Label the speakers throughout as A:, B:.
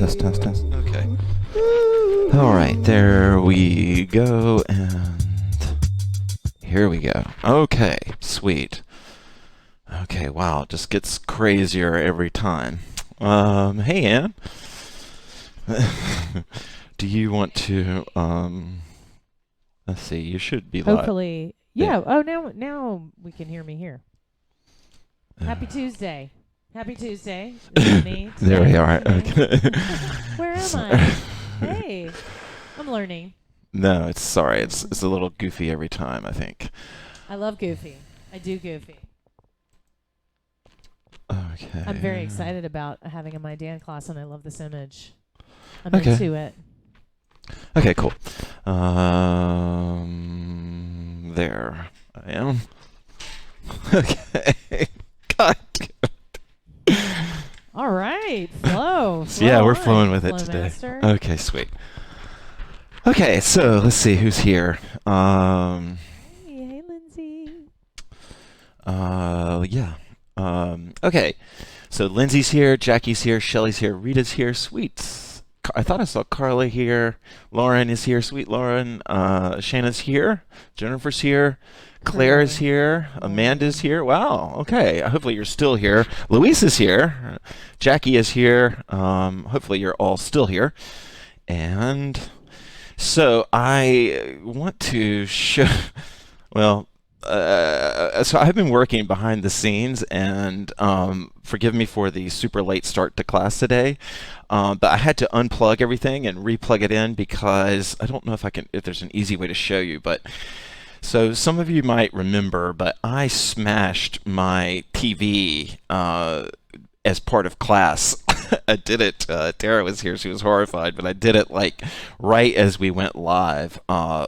A: Test, test, test. Okay. All right, there we go, and here we go. Okay, sweet. Okay, wow, it just gets crazier every time. Hey, Ann. Do you want to, let's see, you should be live.
B: Hopefully, yeah. Oh, now we can hear me here. Happy Tuesday. Happy Tuesday. It's me
A: There we
B: today,
A: are.
B: today.
A: Okay.
B: Where am
A: Sorry.
B: I? Hey, I'm learning.
A: No, it's sorry. It's a little goofy every time, I think.
B: I love Goofy. I do Goofy.
A: Okay.
B: I'm very excited about having a My Dan class, and I love this image. I'm
A: Okay.
B: into it.
A: Okay, cool. There I am. Okay. God.
B: All right, flow.
A: So yeah,
B: flow
A: we're
B: on,
A: flowing with it
B: Flow
A: today.
B: Master.
A: Okay, sweet. Okay, so let's see who's here.
B: Hey, Lindsay.
A: Yeah. Okay. So Lindsay's here, Jackie's here, Shelly's here, Rita's here. Sweet. I thought I saw Carla here. Lauren is here. Sweet Lauren. Shanna's here. Jennifer's here. Claire is here. Amanda's here. Wow. Okay. Hopefully you're still here. Luis is here. Jackie is here. Hopefully you're all still here. And so I want to show. Well, so I've been working behind the scenes, and forgive me for the super late start to class today, but I had to unplug everything and replug it in because I don't know if there's an easy way to show you, but so some of you might remember, but I smashed my TV as part of class. I did it. Tara was here; she was horrified, but I did it like right as we went live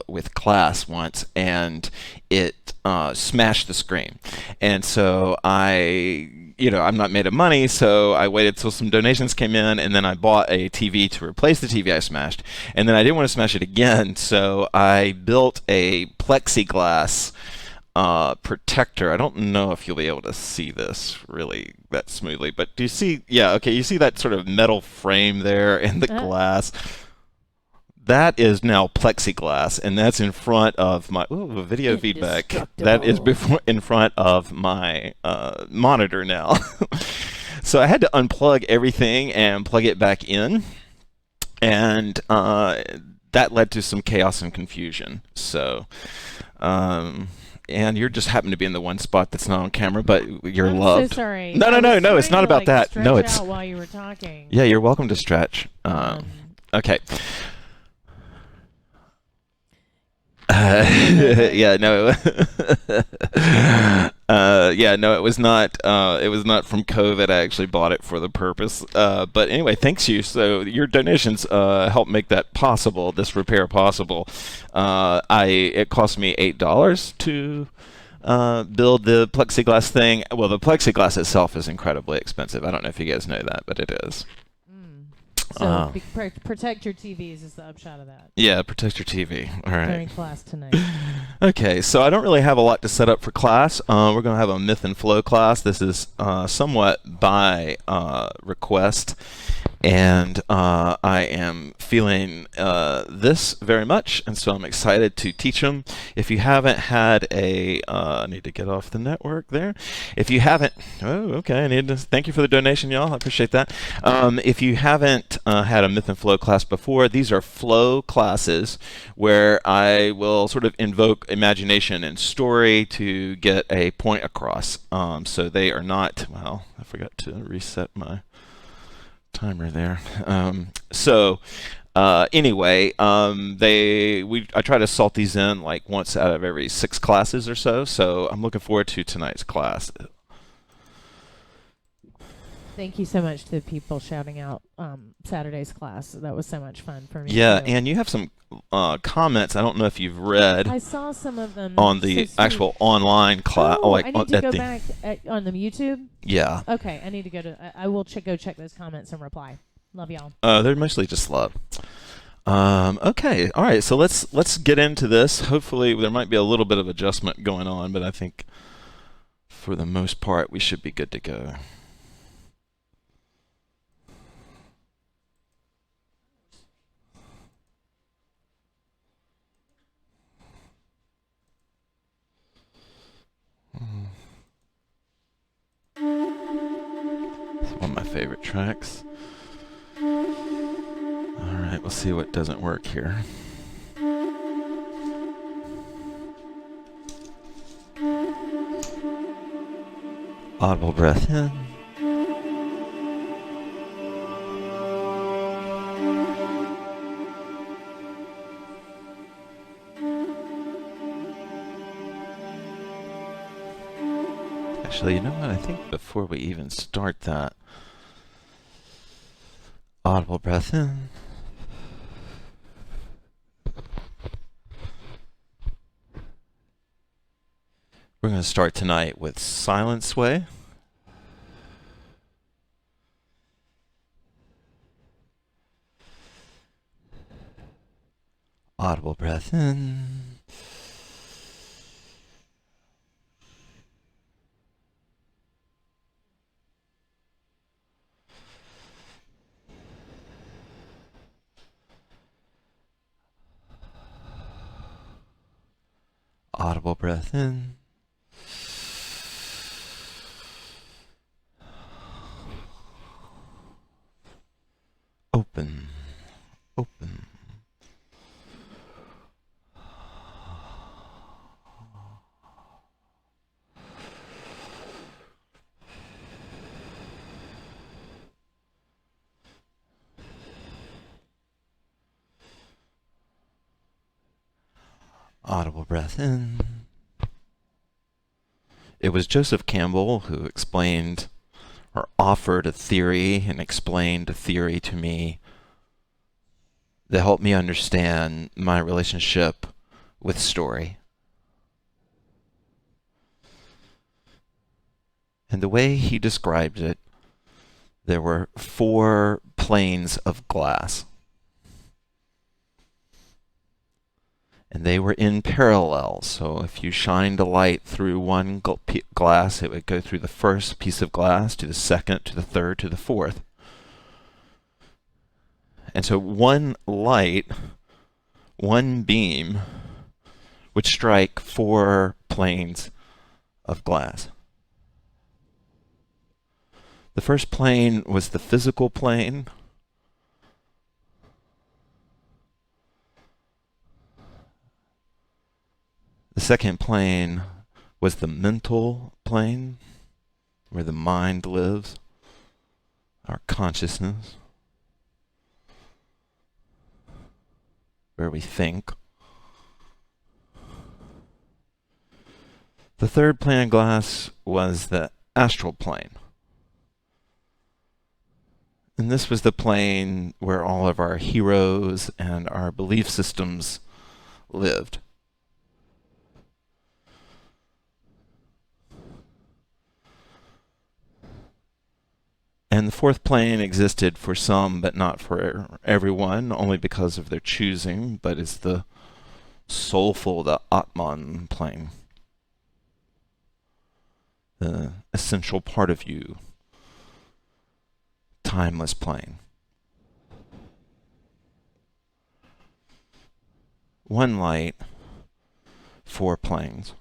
A: with class once, and it smashed the screen. And so I'm not made of money, so I waited till some donations came in, and then I bought a TV to replace the TV I smashed. And then I didn't want to smash it again, so I built a plexiglass protector. I don't know if you'll be able to see this really that smoothly, but do you see? Yeah, okay. You see that sort of metal frame there and the glass? That is now plexiglass, and that's in front of my video feedback. That is in front of my monitor now. So I had to unplug everything and plug it back in, and that led to some chaos and confusion. So. And you just happen to be in the one spot that's not on camera, but you're loved.
B: I'm so sorry.
A: No, it's not about that. No, it's
B: out while you were talking.
A: Yeah, you're welcome to stretch. Okay. Yeah, no. It was not. It was not from COVID. I actually bought it for the purpose. But anyway, thanks you. So your donations help make that possible. This repair possible. It cost me $8 to build the plexiglass thing. Well, the plexiglass itself is incredibly expensive. I don't know if you guys know that, but it is.
B: So protect your TVs is the upshot of that.
A: Yeah, protect your TV. All right.
B: During class tonight.
A: Okay, so I don't really have a lot to set up for class. We're going to have a Myth and Flow class. This is somewhat by request, and I am feeling this very much, and so I'm excited to teach them. If you haven't had I need to get off the network there. If you haven't, I need to thank you for the donation, y'all. I appreciate that. If you haven't had a Myth and Flow class before, these are flow classes where I will sort of invoke imagination and story to get a point across. So they are not, well, I forgot to reset my timer there. Anyway, I try to salt these in like once out of every 6 classes or so. So I'm looking forward to tonight's class.
B: Thank you so much to the people shouting out Saturday's class. That was so much fun for me.
A: Yeah,
B: too.
A: and you have some comments. I don't know if you've read.
B: I saw some of them
A: on the actual online class.
B: I need to go back on the YouTube.
A: Yeah.
B: Okay, I need to go to. I will go check those comments and reply. Love y'all.
A: They're mostly just love. Okay, all right. So let's get into this. Hopefully, there might be a little bit of adjustment going on, but I think for the most part, we should be good to go. favorite tracks. Alright, we'll see what doesn't work here. Audible breath in. Actually, you know what? I think before we even start that, audible breath in. We're going to start tonight with silent sway. Audible breath in. Audible breath in. Open. Open. Audible breath in. It was Joseph Campbell who explained or offered a theory and explained a theory to me that helped me understand my relationship with story. And the way he described it, there were 4 planes of glass. And they were in parallel, so if you shined a light through one glass, it would go through the first piece of glass, to the second, to the third, to the fourth. And so one light, one beam, would strike 4 planes of glass. The first plane was the physical plane. The second plane was the mental plane, where the mind lives, our consciousness, where we think. The third plane of glass was the astral plane. And this was the plane where all of our heroes and our belief systems lived. And the fourth plane existed for some, but not for everyone, only because of their choosing, but is the soulful, the Atman plane. The essential part of you, timeless plane. One light, 4 planes.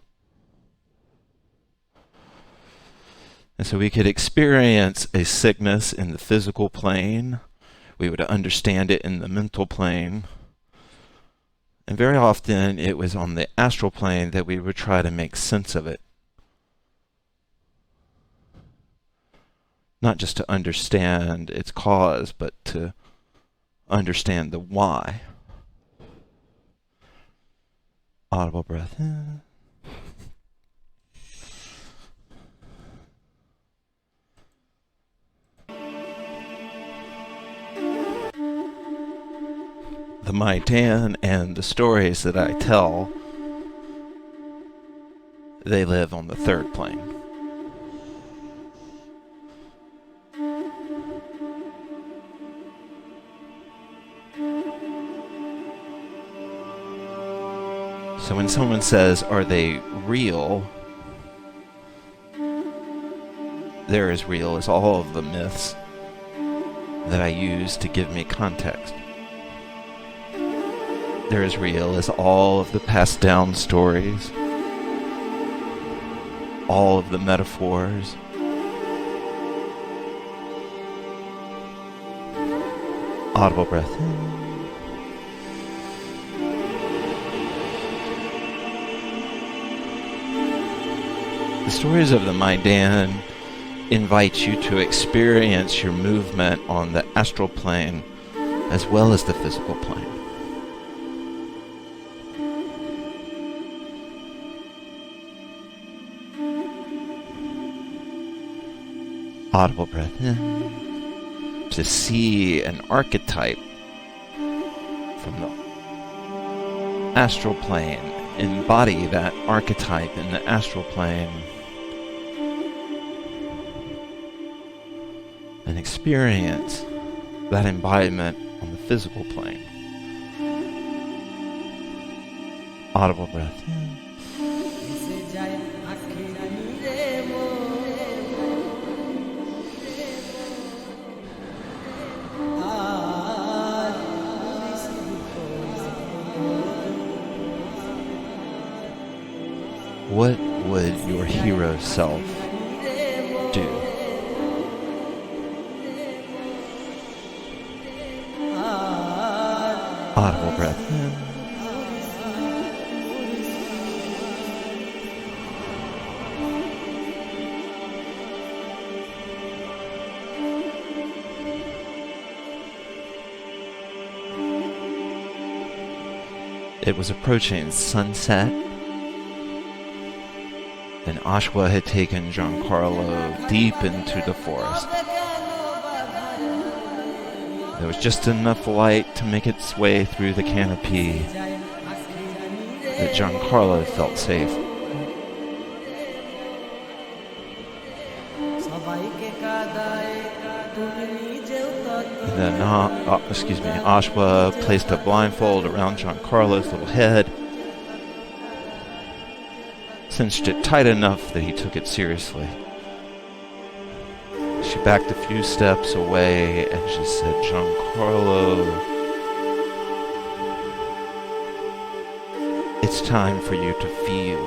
A: And so we could experience a sickness in the physical plane. We would understand it in the mental plane. And very often it was on the astral plane that we would try to make sense of it. Not just to understand its cause, but to understand the why. Audible breath in. The Maitan and the stories that I tell, they live on the third plane. So when someone says, are they real? They're as real as all of the myths that I use to give me context. They're as real as all of the passed down stories, all of the metaphors, Audible breath in. The stories of the Maidan invite you to experience your movement on the astral plane as well as the physical plane. Audible breath in. To see an archetype from the astral plane, embody that archetype in the astral plane, and experience that embodiment on the physical plane. Audible breath in. What would your hero self do? Audible breath in. It was approaching sunset, and Ashwa had taken Giancarlo deep into the forest. There was just enough light to make its way through the canopy that Giancarlo felt safe. And then, Ashwa placed a blindfold around Giancarlo's little head, cinched it tight enough that he took it seriously. She backed a few steps away and she said, Giancarlo, it's time for you to feel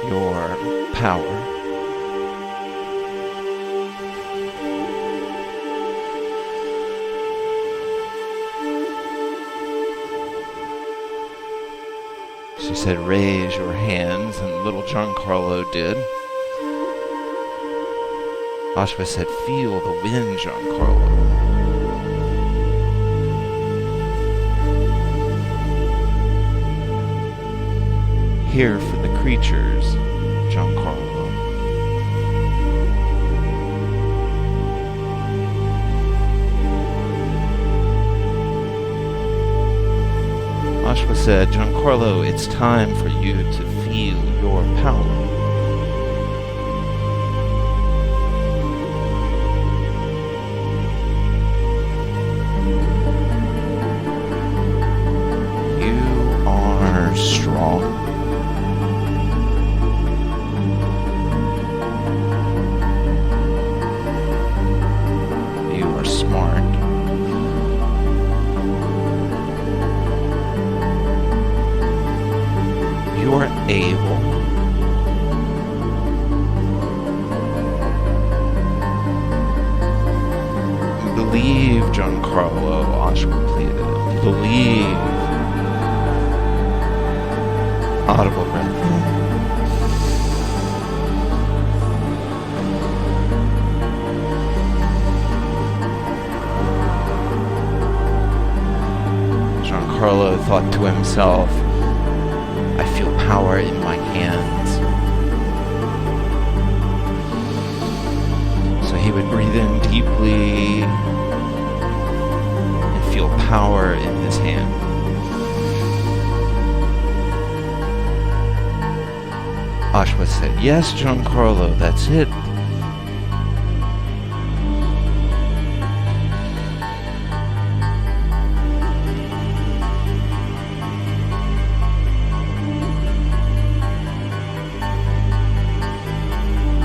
A: your power. She said, raise your hands, and little Giancarlo did. Ashwa said, feel the wind, Giancarlo. Hear for the creatures, Giancarlo. Ashwa said, Giancarlo, it's time for you to feel your power. You are strong. You are smart. You are able. Believe, Giancarlo, Ashwa pleaded. Believe. Audible breath. Giancarlo thought to himself, I feel power in my hands. So he would breathe in deeply and feel power in his hand. Ashwa said, yes, Giancarlo, that's it.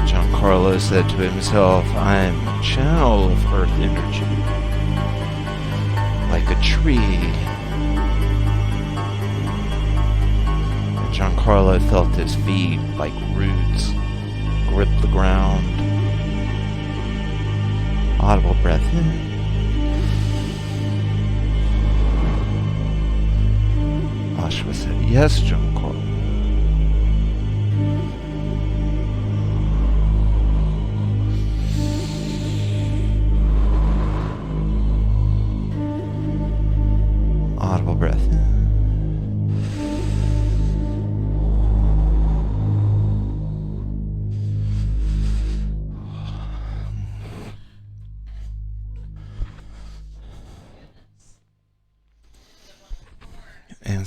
A: Giancarlo said to himself, I'm a channel of earth energy, like a tree. And Giancarlo felt his feet like roots grip the ground. Audible breath in.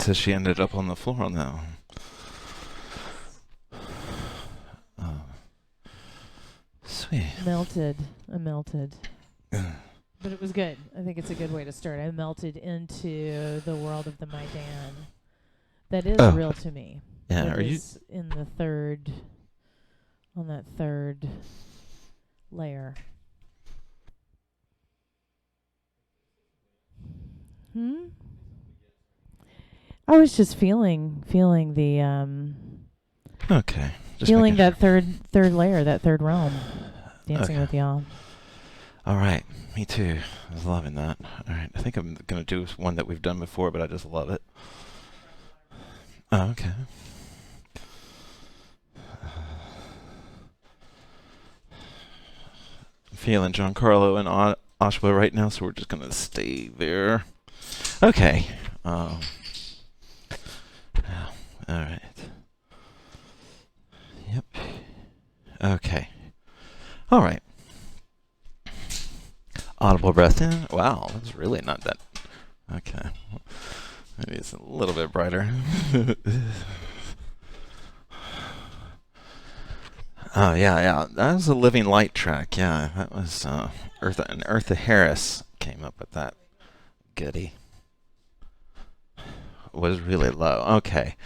A: says she ended up on the floor now. Oh. Sweet.
B: Melted. I melted. But it was good. I think it's a good way to start. I melted into the world of the Maidan. That is real to me.
A: Yeah,
B: That
A: are you?
B: is in the third, on that third layer. I was just feeling the
A: Okay. Just
B: feeling
A: making
B: that third layer, that third realm, dancing
A: Okay.
B: with y'all.
A: All right, me too. I was loving that. All right, I think I'm gonna do one that we've done before, but I just love it. Oh, okay. I'm feeling Giancarlo and Oshwa right now, so we're just gonna stay there. Okay. All right. Yep. Okay. All right. Audible breath in. Wow, that's really not that. Okay. Maybe it's a little bit brighter. Oh, yeah. That was a Living Light track. Yeah, that was Eartha Harris came up with that goodie. Was really low. Okay.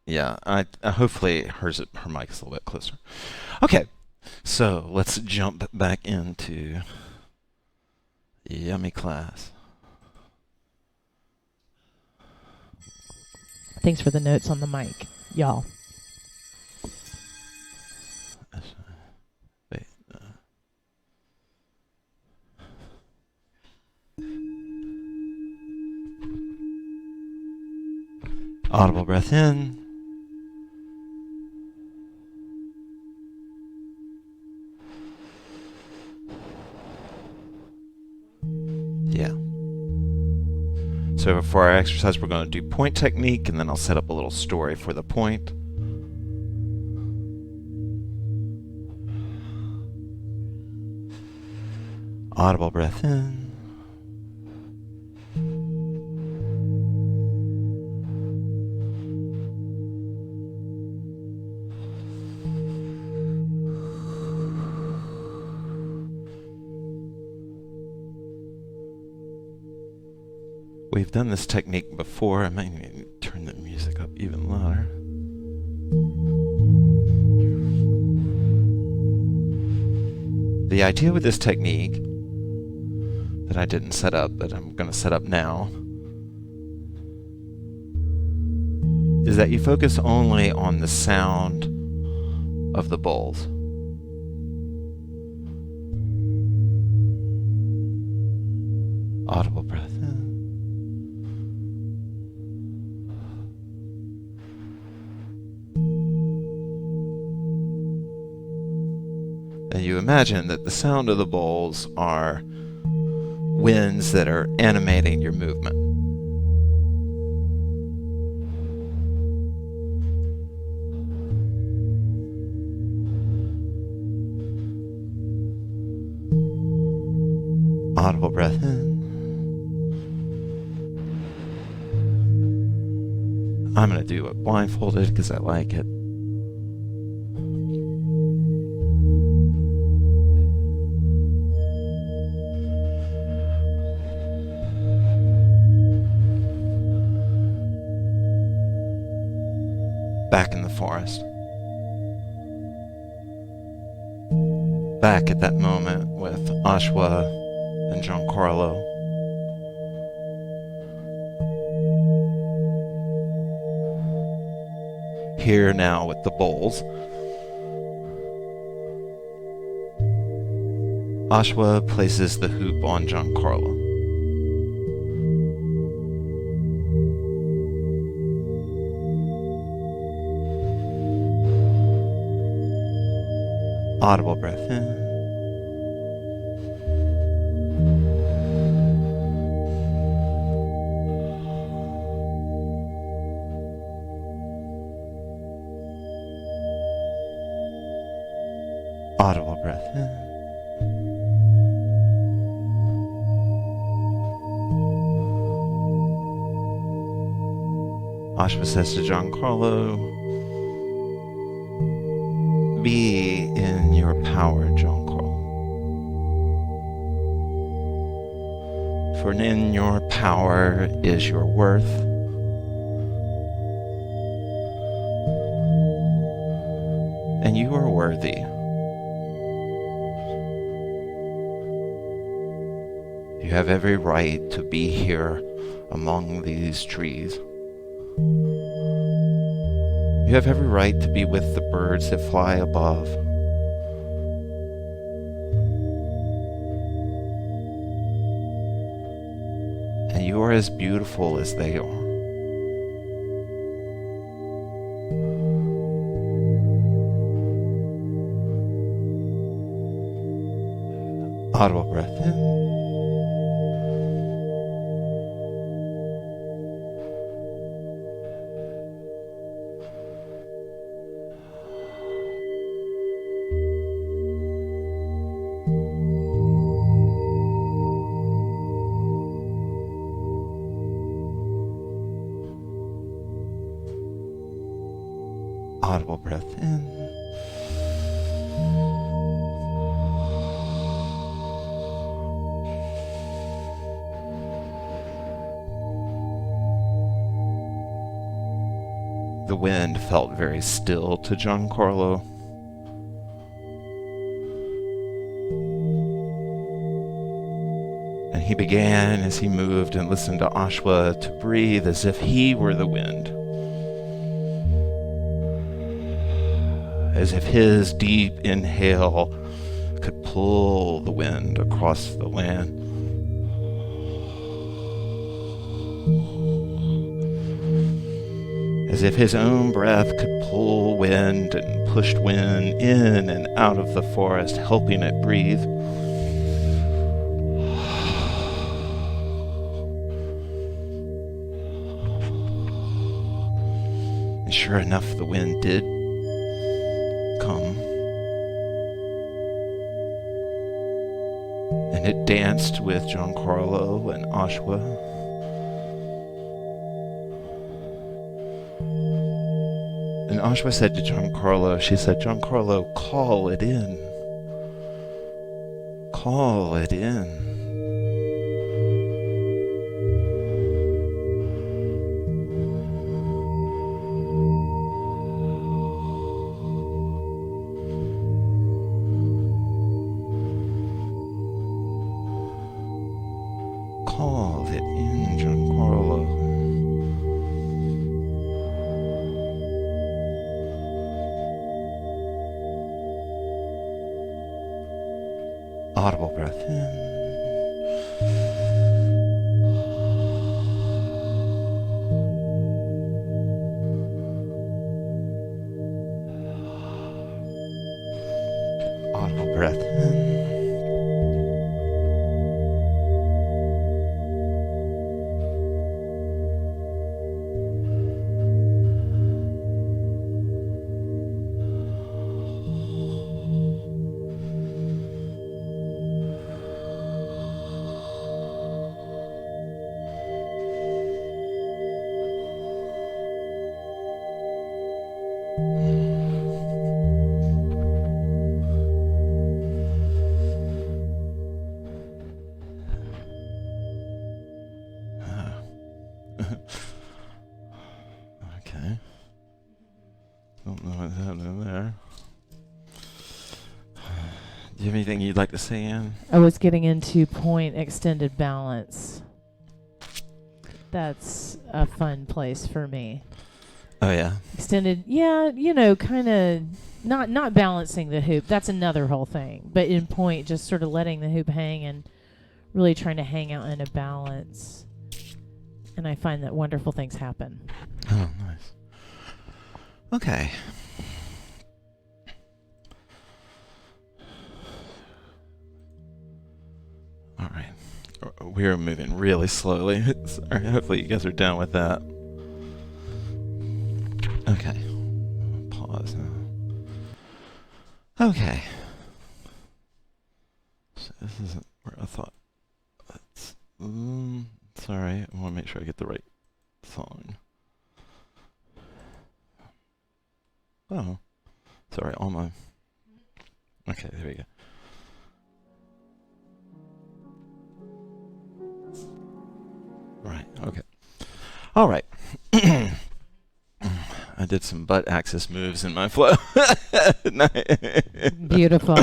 A: Yeah, I hopefully her mic is a little bit closer. Okay. So let's jump back into Yummy Class.
B: Thanks for the notes on the mic, y'all.
A: Wait. Audible breath in. Yeah. So for our exercise, we're going to do point technique, and then I'll set up a little story for the point. Audible breath in. We've done this technique before. I might need to turn the music up even louder. The idea with this technique that I didn't set up, but I'm going to set up now, is that you focus only on the sound of the bowls. Audible breath in. And you imagine that the sound of the bowls are winds that are animating your movement. Audible breath in. I'm going to do it blindfolded because I like it. Back in the forest. Back at that moment with Oshwa and Giancarlo. Here now with the bowls. Oshwa places the hoop on Giancarlo. Audible breath in. Audible breath in. Ashva says to Giancarlo, be in your power, Giancarlo. For in your power is your worth. And you are worthy. You have every right to be here among these trees. You have every right to be with the birds that fly above. And you are as beautiful as they are. Audible breath in. Audible breath in. The wind felt very still to Giancarlo. And he began, as he moved and listened to Ashwa, to breathe as if he were the wind. As if his deep inhale could pull the wind across the land. As if his own breath could pull wind and pushed wind in and out of the forest, helping it breathe. And sure enough, the wind did come. And it danced with Giancarlo and Ashwa. And Ashwa said to Giancarlo, she said, Giancarlo, call it in. Call it in. Call it in, Giancarlo. Audible breath in. Audible breath in. Okay. Don't know what's happening there. Do you have anything you'd like to say, Anne?
B: I was getting into point extended balance. That's a fun place for me.
A: Oh, yeah.
B: Extended, yeah, kind of not balancing the hoop. That's another whole thing. But in point, just sort of letting the hoop hang and really trying to hang out in a balance. And I find that wonderful things happen.
A: Oh, nice. Okay. All right. We're moving really slowly. Sorry, hopefully you guys are down with that. Okay. Pause now. Okay. So this isn't where I thought. Sorry, I want to make sure I get the right song. Oh, sorry, all my. Okay, there we go. Right. Okay. All right. I did some butt axis moves in my flow.
B: Beautiful.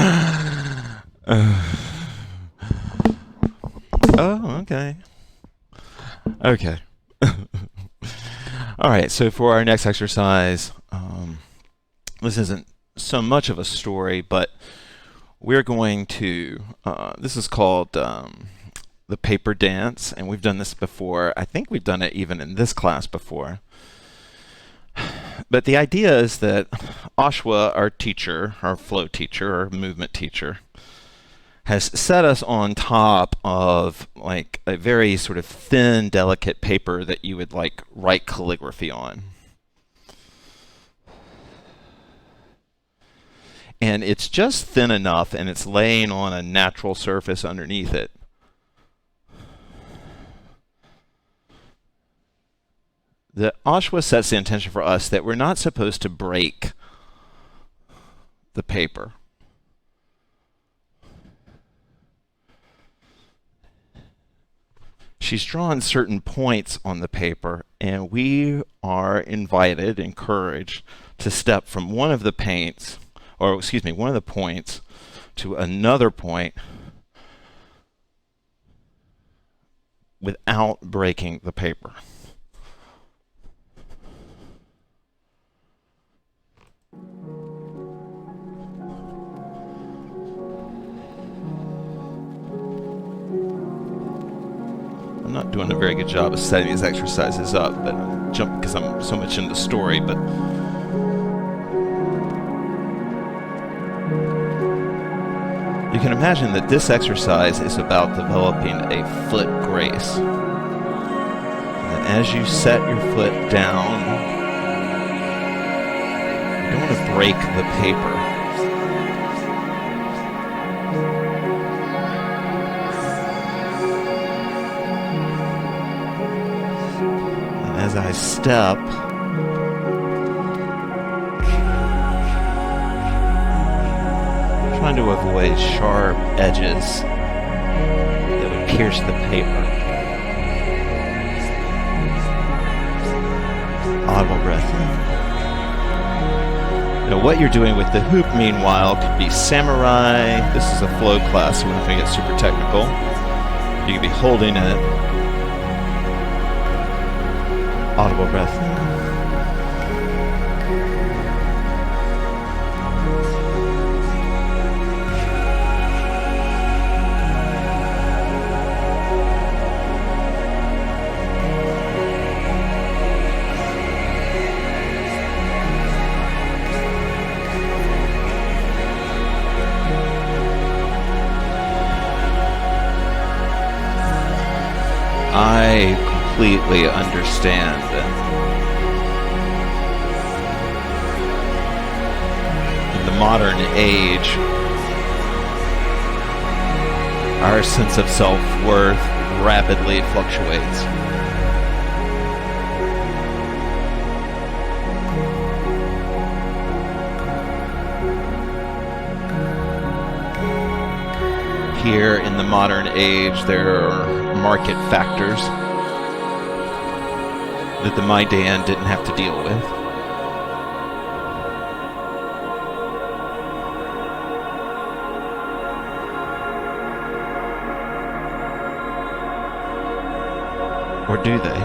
A: Oh, okay. Okay. All right, so for our next exercise, this isn't so much of a story, but we're going to, this is called the paper dance, and we've done this before. I think we've done it even in this class before. But the idea is that Ashwa, our teacher, our flow teacher, our movement teacher, has set us on top of like a very sort of thin, delicate paper that you would like write calligraphy on. And it's just thin enough, and it's laying on a natural surface underneath it. The Ashwa sets the intention for us that we're not supposed to break the paper. She's drawn certain points on the paper, and we are invited, encouraged, to step from one of the points to another point without breaking the paper. I'm not doing a very good job of setting these exercises up, but because I'm so much in the story, but you can imagine that this exercise is about developing a foot grace. And as you set your foot down, you don't want to break the paper. As I step, trying to avoid sharp edges that would pierce the paper. Audible breath in. Now what you're doing with the hoop, meanwhile, could be samurai. This is a flow class, so we're not going to get super technical. You can be holding it. Audible breath. I completely understand that in the modern age, our sense of self-worth rapidly fluctuates. Here in the modern age, there are market factors that the Maidan didn't have to deal with. Or do they?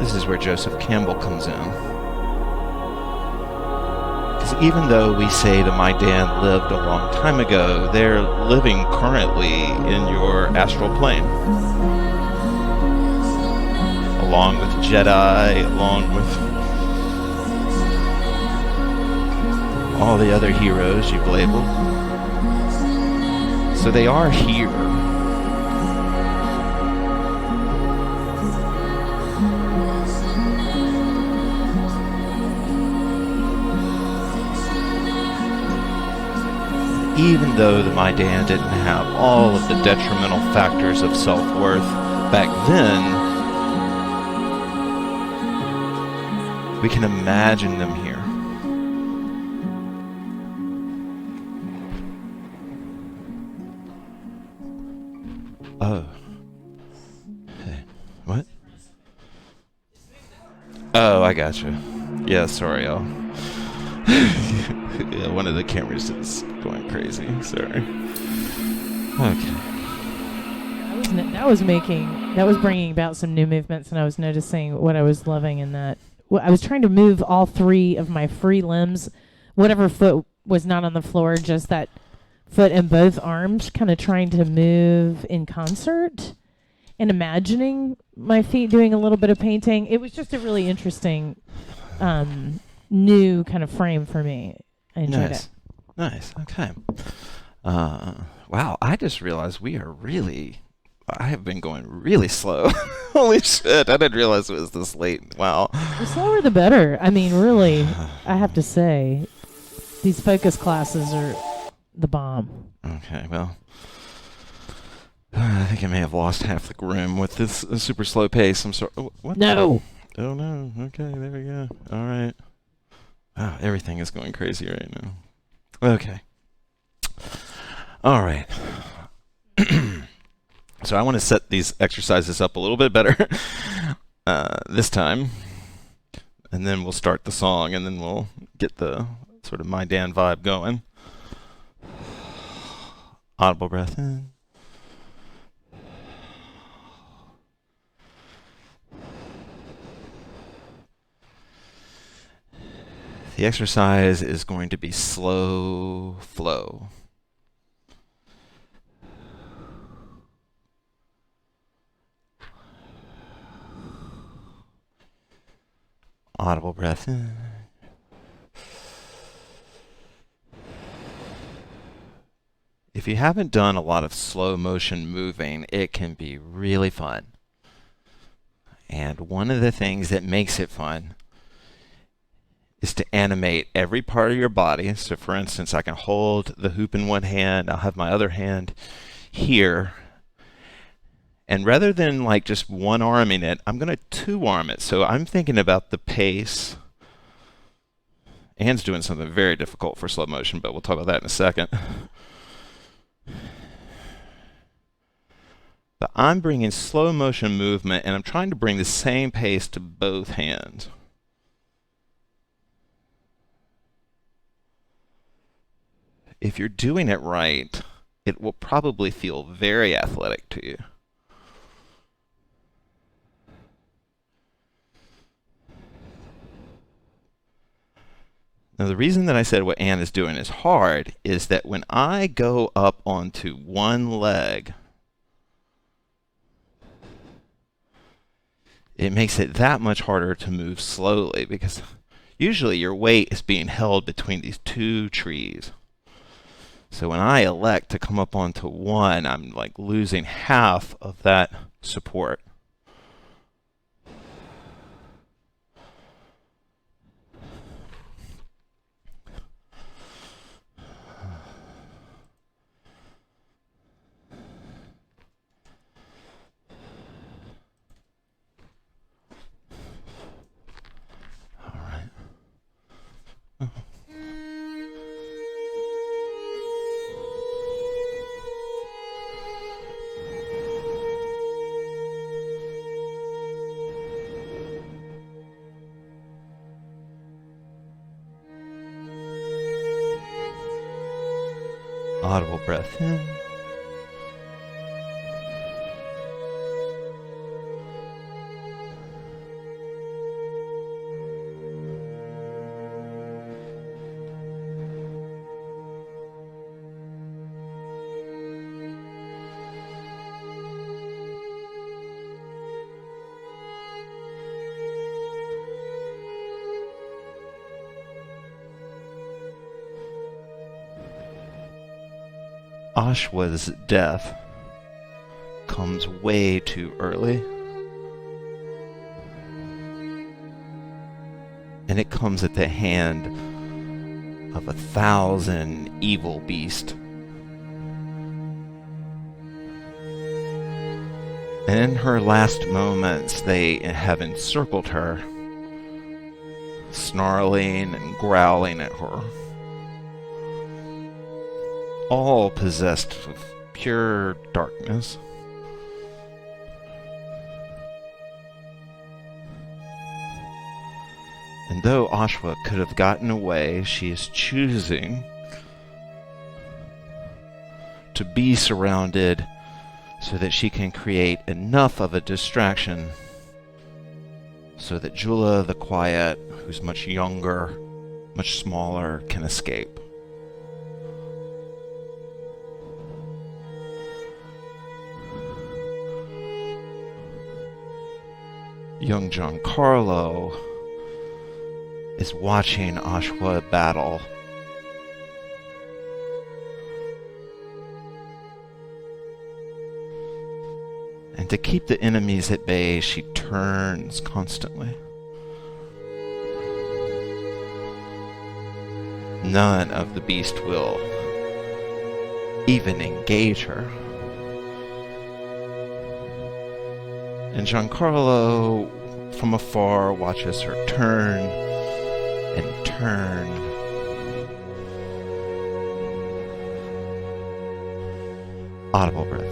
A: This is where Joseph Campbell comes in. Even though we say the Maidan lived a long time ago, they're living currently in your astral plane. Along with Jedi, along with all the other heroes you've labeled. So they are here. Even though the Maidan didn't have all of the detrimental factors of self-worth back then, we can imagine them here. Oh. Hey, what? Oh, I gotcha. Yeah, sorry, y'all. Yeah, one of the cameras is going crazy. Sorry. Okay.
B: That was bringing about some new movements, and I was noticing what I was loving in that. I was trying to move all three of my free limbs, whatever foot was not on the floor, just that foot and both arms, kind of trying to move in concert and imagining my feet doing a little bit of painting. It was just a really interesting new kind of frame for me. I enjoyed it.
A: Nice. Okay. Wow, I just realized I have been going really slow. Holy shit, I didn't realize it was this late. Wow.
B: The slower the better. I mean, really, I have to say, these focus classes are the bomb.
A: Okay, well, I think I may have lost half the room with this super slow pace. I'm sorry. What?
B: No.
A: Oh, no. Okay, there we go. All right. Wow, everything is going crazy right now. Okay. All right. So I want to set these exercises up a little bit better this time. And then we'll start the song, and then we'll get the sort of My Dan vibe going. Audible breath in. The exercise is going to be slow flow. Audible breath in. If you haven't done a lot of slow motion moving, it can be really fun. And one of the things that makes it fun is to animate every part of your body. So for instance, I can hold the hoop in one hand, I'll have my other hand here. And rather than like just one arming it, I'm going to two arm it. So I'm thinking about the pace. Anne's doing something very difficult for slow motion, but we'll talk about that in a second. But I'm bringing slow motion movement, and I'm trying to bring the same pace to both hands. If you're doing it right, it will probably feel very athletic to you. Now, the reason that I said what Anne is doing is hard is that when I go up onto one leg, it makes it that much harder to move slowly because usually your weight is being held between these two trees. So when I elect to come up onto one, I'm like losing half of that support. Audible breath in. Ashwa's death comes way too early. And it comes at the hand of 1,000 evil beasts. And in her last moments, they have encircled her, snarling and growling at her, all possessed with pure darkness. And though Ashwa could have gotten away, she is choosing to be surrounded so that she can create enough of a distraction so that Jula the Quiet, who's much younger, much smaller, can escape. Young Giancarlo is watching Ashwa battle. And to keep the enemies at bay, she turns constantly. None of the beast will even engage her. And Giancarlo, from afar, watches her turn and turn. Audible breath.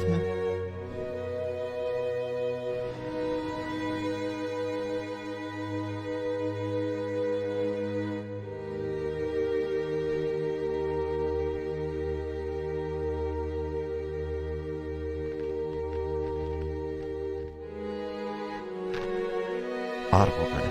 A: Audible breath.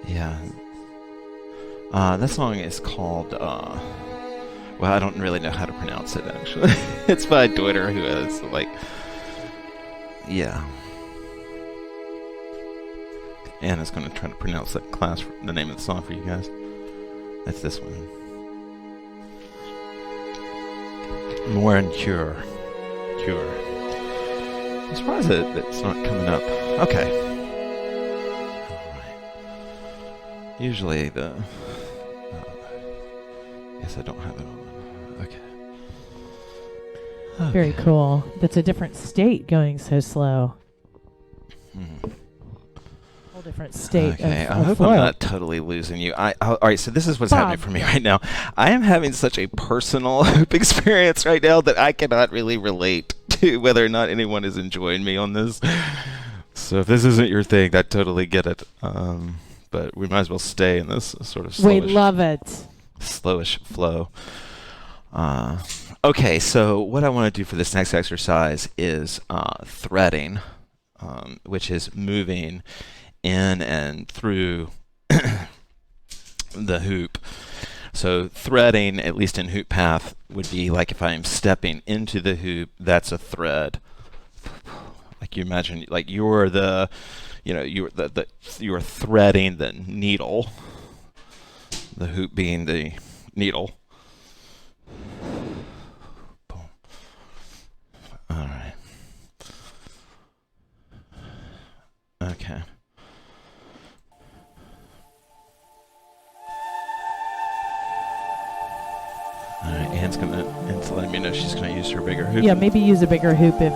A: Yeah. That song is called, well, I don't really know how to pronounce it, actually. It's by Deuter, who is, like, yeah. Anna's going to try to pronounce that the name of the song for you guys. That's this one. More and Cure. Cure. I'm surprised that it's not coming up. Okay. Usually guess I don't have it on. Okay.
B: Very cool. That's a different state going so slow. Whole different state.
A: Okay, I
B: of
A: hope
B: flow.
A: I'm not totally losing you. All right, so this is what's happening for me right now. I am having such a personal hoop experience right now that I cannot really relate to whether or not anyone is enjoying me on this. So if this isn't your thing, I totally get it. But we might as well stay in this sort of
B: We love it.
A: slowish flow. Okay, so what I want to do for this next exercise is threading, which is moving in and through the hoop. So threading, at least in hoop path, would be like if I'm stepping into the hoop, that's a thread. Like you imagine, like you're the, you're threading the needle. The hoop being the needle. Boom, Okay. Alright, Anne's letting me know she's gonna use her bigger hoop.
B: Yeah, maybe use a bigger hoop if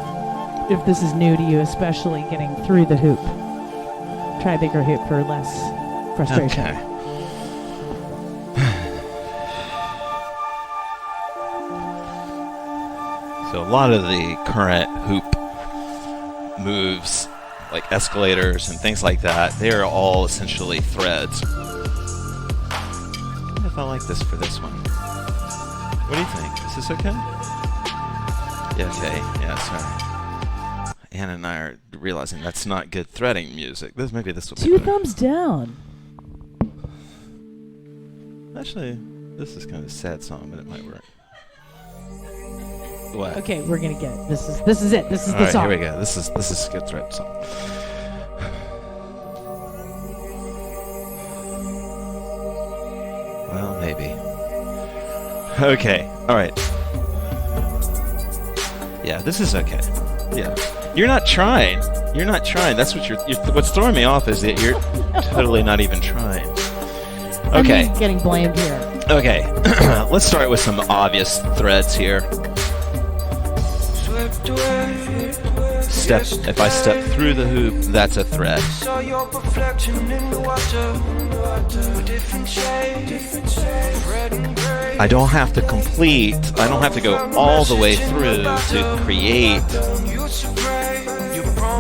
B: this is new to you, especially getting through the hoop. Try a bigger hoop for less frustration.
A: Okay. So a lot of the current hoop moves, like escalators and things like that, they are all essentially threads. I don't know if I like this for this one. What do you think? Is this okay? Yeah, okay. Yeah, sorry. Anna and I are realizing that's not good threading music. Maybe this will be
B: Two
A: better.
B: thumbs down.
A: Actually, this is kind of a sad song, but it might work. What?
B: Okay, we're gonna get it. This is it. This is
A: All
B: the
A: right,
B: song.
A: here we go. This is a good thread song. Well, maybe. Okay. All right. Yeah, this is okay. Yeah. You're not trying. You're not trying. That's what what's throwing me off is that you're totally not even trying. Okay.
B: I'm getting blamed here.
A: Okay. Let's start with some obvious threads here. If I step through the hoop, that's a thread. I don't have to go all the way through to create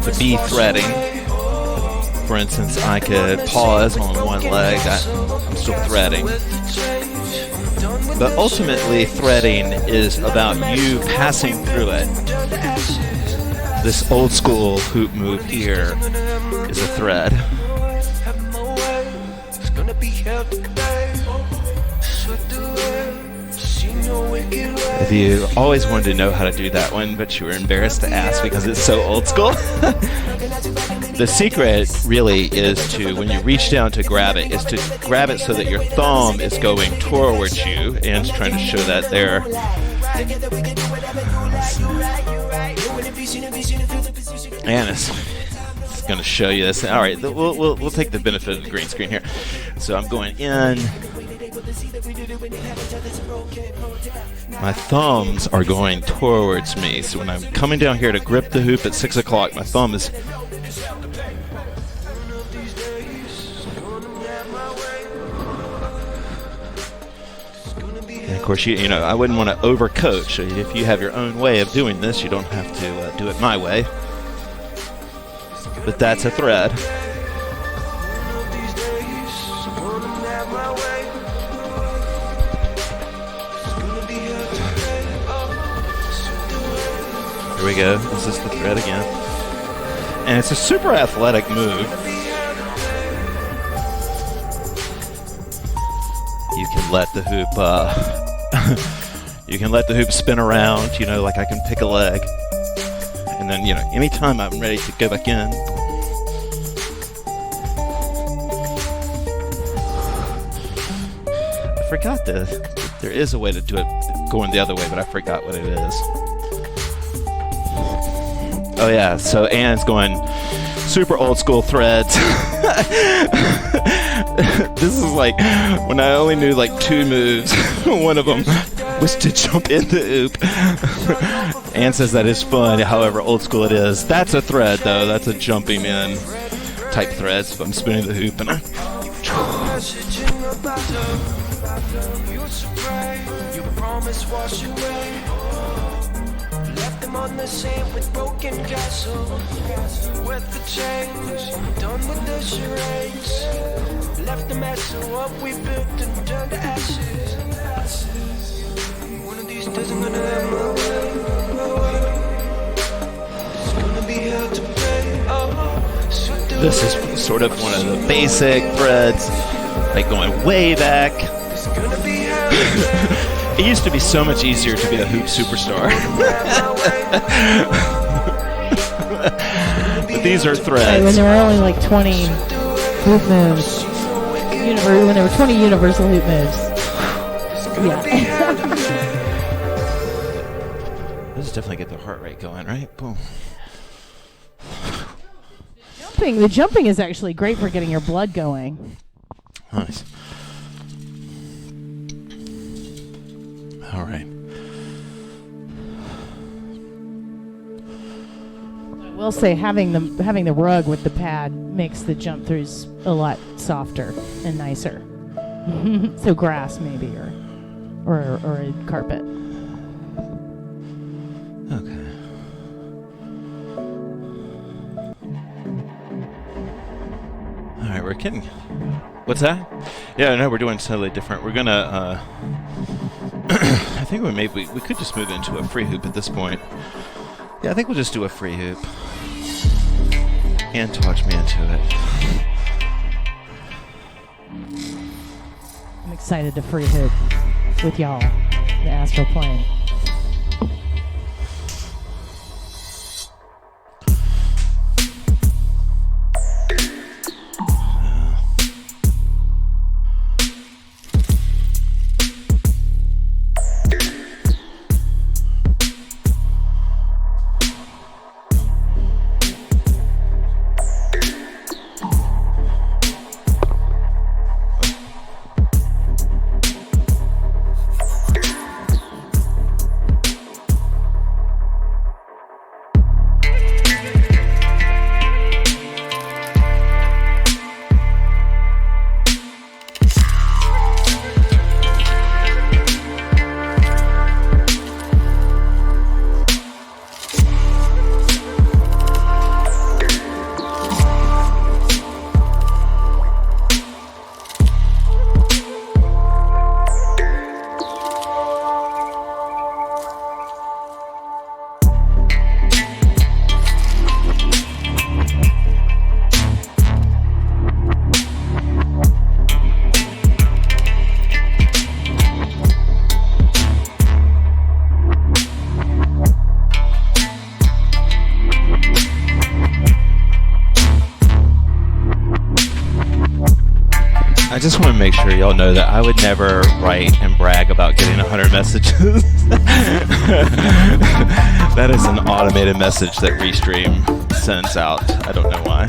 A: the B threading. For instance, I could pause on one leg, I'm still threading. But ultimately, threading is about you passing through it. This old school hoop move here is a thread. If you always wanted to know how to do that one, but you were embarrassed to ask because it's so old school, the secret really is to, when you reach down to grab it, is to grab it so that your thumb is going towards you. Anne's trying to show that there. Anne is going to show you this. All right, we'll take the benefit of the green screen here. So I'm going in. My thumbs are going towards me. So when I'm coming down here to grip the hoop at 6 o'clock, my thumb is... And of course, you know, I wouldn't want to overcoach. If you have your own way of doing this, you don't have to do it my way. But that's a thread. Here we go. This is the thread again. And it's a super athletic move. You can let the hoop you can let the hoop spin around, you know, like I can pick a leg. And then, you know, anytime I'm ready to go back in. I forgot there is a way to do it going the other way, but I forgot what it is. Oh yeah, so Anne's going super old school threads. This is like when I only knew like 2 moves. One of them was to jump in the hoop. Anne says that is fun, however old school it is. That's a thread though, that's a jumping in type thread. So I'm spinning the hoop and
C: on the sand with broken castle, with the chains, done with the charades, left the mess of what we built and turned to ashes. One of these days I'm gonna have my way. It's gonna be hard to pay.
A: This is sort of one of the basic threads, like going way back.
C: It's gonna be hard.
A: It used to be so much easier to be a hoop superstar. But these are
B: Right,
A: threads.
B: when there were only like 20 hoop moves, when there were 20 universal hoop moves. Yeah.
A: This is definitely get the heart rate going, right? Boom.
B: jumping is actually great for getting your blood going.
A: Nice. All right.
B: I will say having the rug with the pad makes the jump throughs a lot softer and nicer. So grass maybe or a carpet.
A: Okay. All right, we're kidding. What's that? Yeah, no, we're doing totally different. We're gonna. I think we could just move into a free hoop at this point. Yeah, I think we'll just do a free hoop. And talks me into it.
B: I'm excited to free hoop with y'all, the astral plane.
A: I just want to make sure y'all know that I would never write and brag about getting 100 messages. That is an automated message that Restream sends out. I don't know why.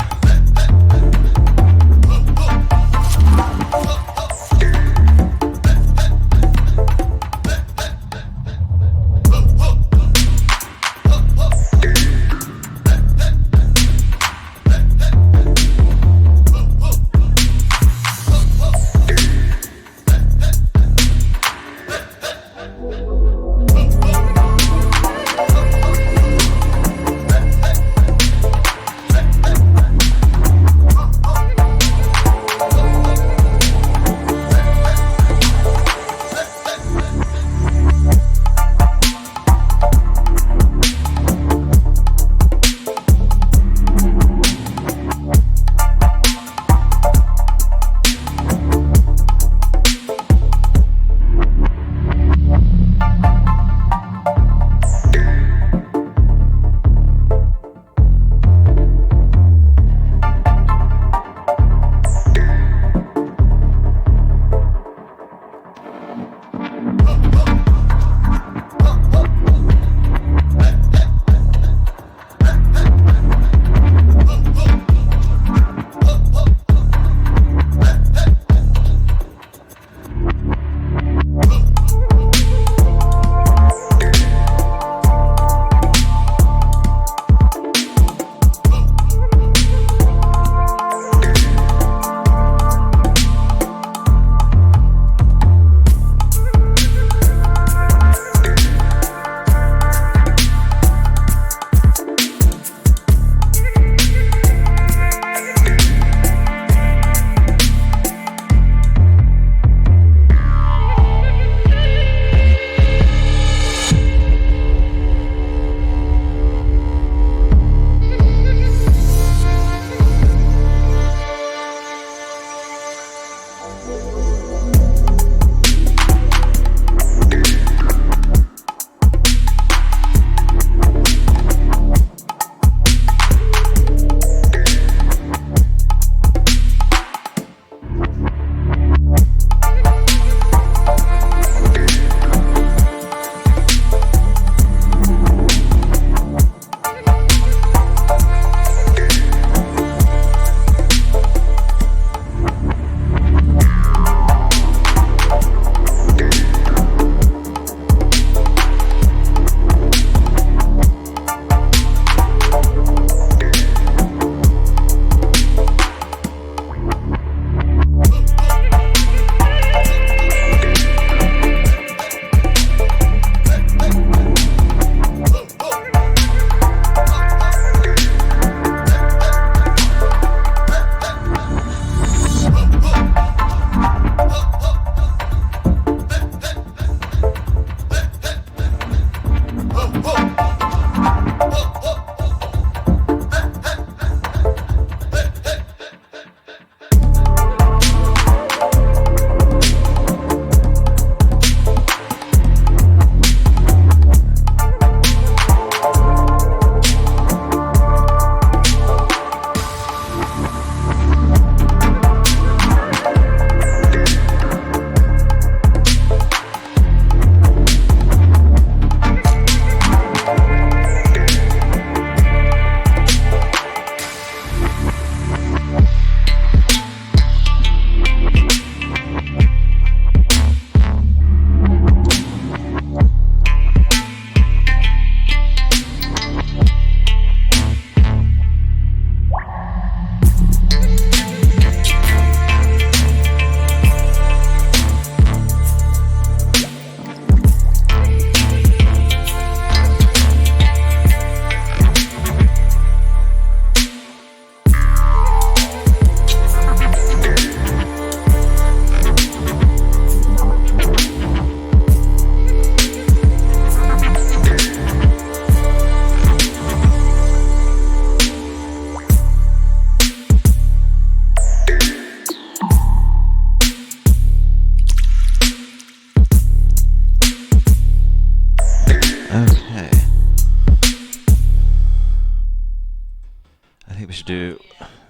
A: think we should do.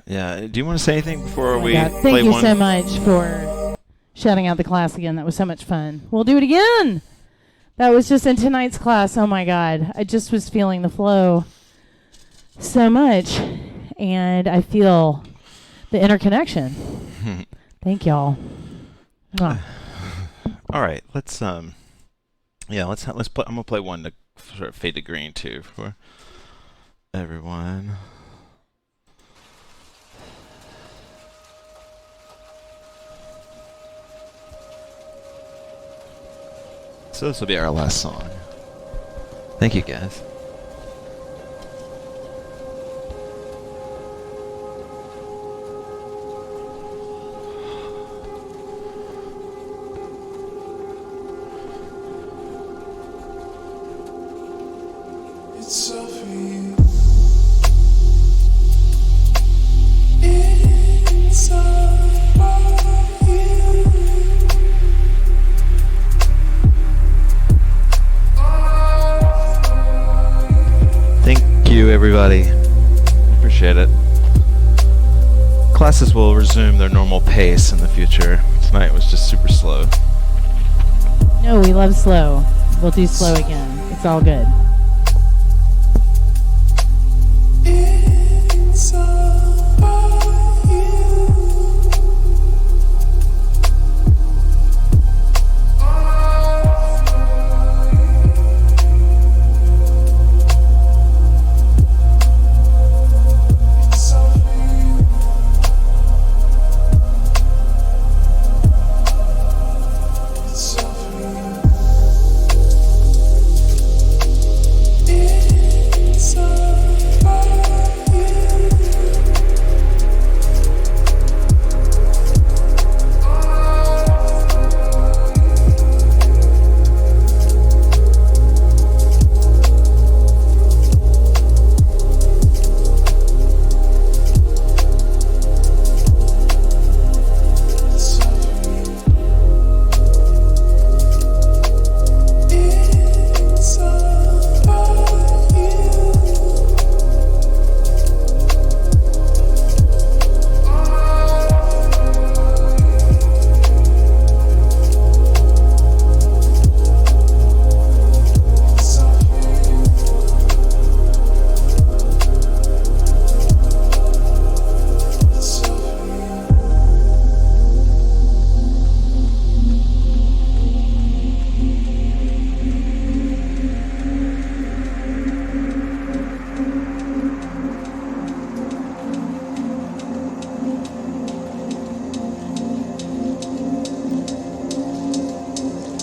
A: Yeah. Do you want to say anything before
B: Oh my
A: we
B: God.
A: play
B: Thank you
A: one?
B: so much for shouting out the class again. That was so much fun. We'll do it again. That was just in tonight's class. Oh my God. I just was feeling the flow so much. And I feel the interconnection. Thank y'all. Mwah.
A: All right. Let's Yeah. Let's play. I'm gonna play one to sort of fade to green too for everyone. So this will be our last song. Thank you, guys.
C: It's all for you. It's all for you.
A: Thank you, everybody. Appreciate it. Classes will resume their normal pace in the future. Tonight was just super slow.
B: No, we love slow. We'll do slow again. It's all good.
C: It's all for you. It's all for you. It's all for you. It's all for you. It's all for you. It's all for you. It's all for you. It's all for you.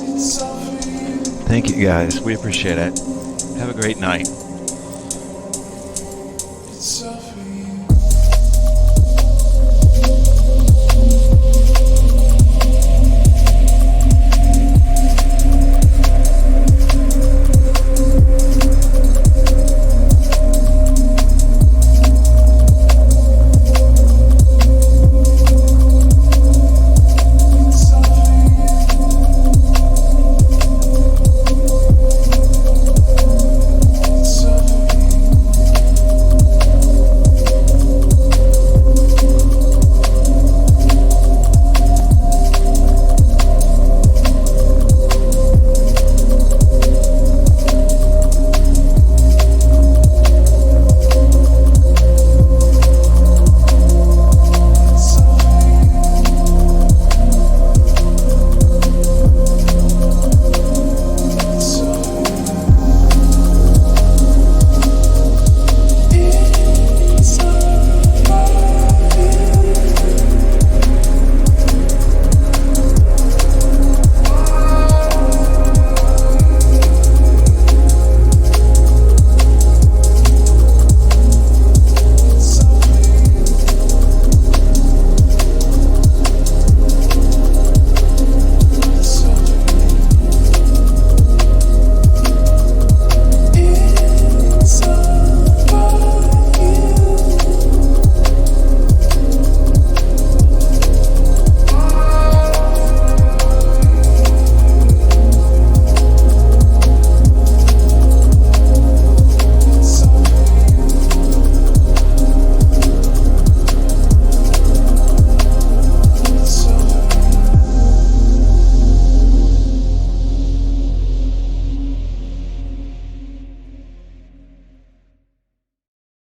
C: It's all for you.
A: Thank you, guys. We appreciate it. Have a great night.
C: It's all for you.